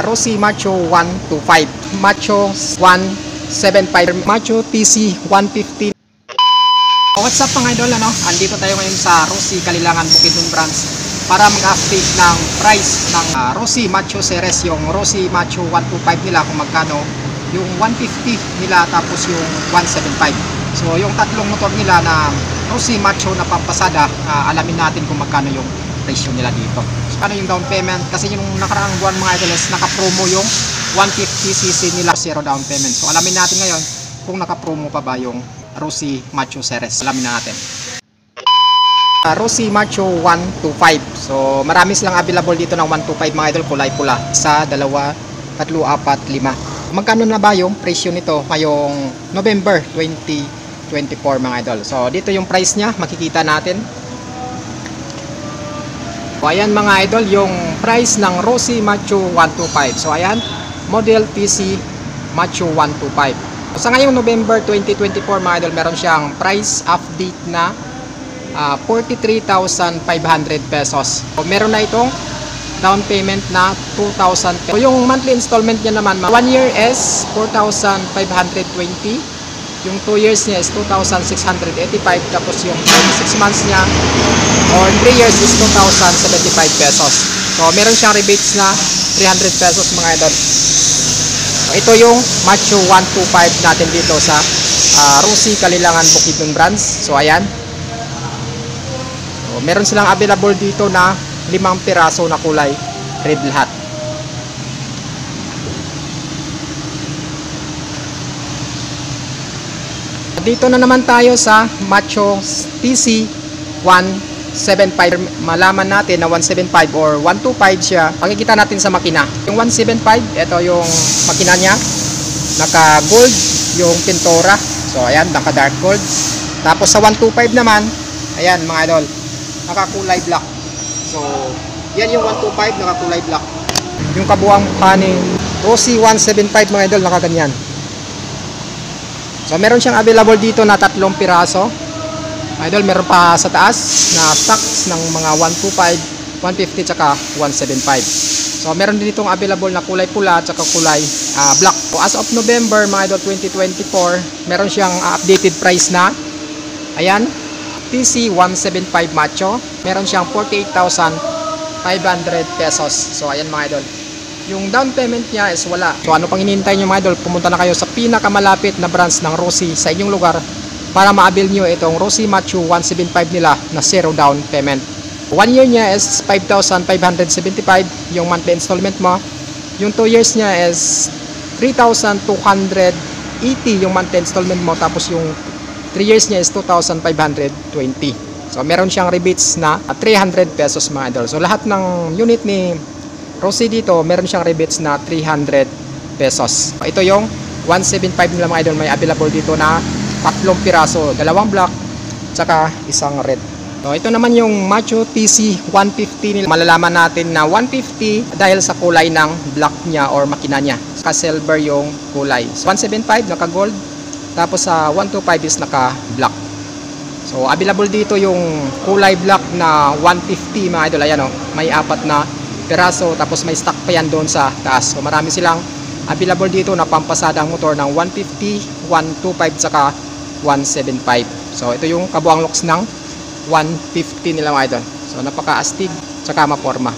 Rossi Macho 125, Macho 175, Macho TC 150. What's up mga idol, andito tayo ngayon sa Rossi Kalilangan, Bukidnon branch para mag-update ng price ng Rossi Macho series, yung Rossi Macho 125 nila kung magkano, yung 150 nila, tapos yung 175. So yung tatlong motor nila na Rossi Macho na pampasada, alamin natin kung magkano yung presyo nila dito. So ano yung down payment, kasi yung nakaraang buwan mga idol naka-promo yung 150cc nila, zero down payment. So alamin natin ngayon kung naka-promo pa ba yung Rossi Macho series. Alamin na natin. Rossi Macho 125. So marami silang available dito ng 125 mga idol, kulay pula. Isa, dalawa, tatlo, apat, lima. Magkano na ba yung presyo nito ngayong November 2024 mga idol? So dito yung price niya, makikita natin. So ayan mga idol, yung price ng Rossi Macho 125. So ayan, model TC Macho 125. Sa ngayong November 2024 mga idol, meron siyang price update na 43,500 pesos. So, meron na itong down payment na 2,000 pesos. So, yung monthly installment niya naman, 1 year is 4,520. Yung 2 years niya is 2,685. Tapos yung 36 months niya or 3 years is 2,075 pesos. So, meron siyang rebates na 300 pesos mga idol. Ito yung Macho 125 natin dito sa Rossi Kalilangan, Bukidnon branch. So ayan. So, meron silang available dito na 5 piraso na kulay red lahat. Dito na naman tayo sa Macho TC 175. Malaman natin na 175 or 125 siya. Makikita natin sa makina. Yung 175, ito yung makina niya. Naka gold yung pintura. So ayan, naka dark gold. Tapos sa 125 naman, ayan mga idol, naka kulay black. So yan yung 125, naka kulay black. Yung kabuang pani Rossi 175 mga idol, naka ganyan. So meron siyang available dito na 3 piraso. Idol, meron pa sa taas na stocks ng mga 125, 150 tsaka 175. So meron din itong available na kulay pula tsaka kulay black. So as of November mga idol 2024, meron siyang updated price na ayan, TC 175 Macho. Meron siyang 48,500 pesos. So ayan mga idol, yung down payment niya is wala. So ano pang hinihintay nyo mga idol, pumunta na kayo sa pinakamalapit na branch ng Rossi sa inyong lugar para ma-avail nyo itong Rossi Macho 175 nila na zero down payment. 1 year niya is 5,575 yung monthly installment mo. Yung 2 years niya is 3,280 yung monthly installment mo. Tapos yung 3 years niya is 2,520. So meron siyang rebates na 300 pesos mga idol. So lahat ng unit ni Rossi dito, meron siyang rebates na 300 pesos. Ito yung 175 nila mga idol, may available dito na 3 piraso, 2 black tsaka 1 red. So ito naman yung Macho TC 150 nila. Malalaman natin na 150 dahil sa kulay ng black niya or makina niya. Naka silver yung kulay. So 175 naka gold, tapos sa 125 is naka black. So available dito yung kulay black na 150 mga idol. Ayan may 4 na piraso, tapos may stock pa yan doon sa taas. So marami silang available dito na pampasadang motor ng 150, 125 tsaka 175. So ito yung kabuang looks ng 150 nila mga idol. So napaka-astig tsaka maporma.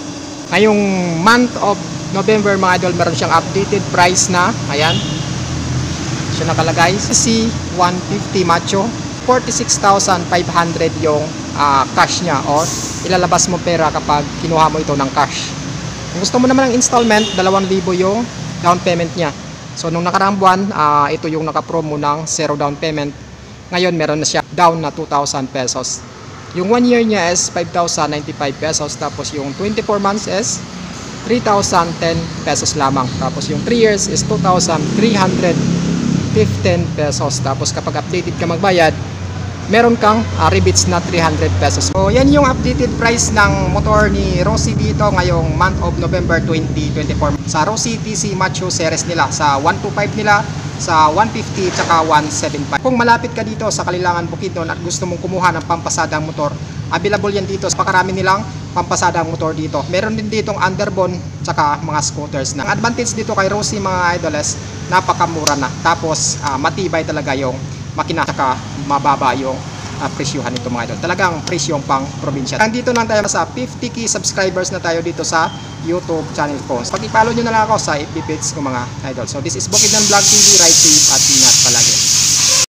Ngayong month of November mga idol, meron siyang updated price na ayan, siya nakalagay si 150 Macho. 46,500 yung cash niya, or ilalabas mo pera kapag kinuha mo ito ng cash. Kung gusto mo naman ng installment, 2,000 yung down payment niya. So nung nakaraang buwan, ito yung naka-promo ng zero down payment. Ngayon meron na siya down na 2,000 pesos. Yung 1 year niya is 5,095 pesos. Tapos yung 24 months is 3,010 pesos lamang. Tapos yung 3 years is 2,315 pesos. Tapos kapag updated ka magbayad, meron kang rebates na 300 pesos. So yan yung updated price ng motor ni Rossi dito ngayong month of November 2024 sa Rossi TC Macho series nila, sa 125 nila, sa 150 tsaka 175. Kung malapit ka dito sa Kalilangan, Bukidnon at gusto mong kumuha ng pampasadang motor, available yan dito. Pakarami nilang pampasadang motor dito. Meron din ditong underbone tsaka mga scooters na. Ang advantage dito kay Rossi mga idols, napakamura na. Tapos matibay talaga yung makina tsaka mababa yung presyuhan nito mga idol. Talagang presyong pang probinsya. Dito lang tayo sa 50k subscribers na tayo dito sa YouTube channel ko. Pag i-follow nyo na lang ako sa FB page ko mga idol. So this is Bukidnon Vlog TV. Ride safe at ingat palagi.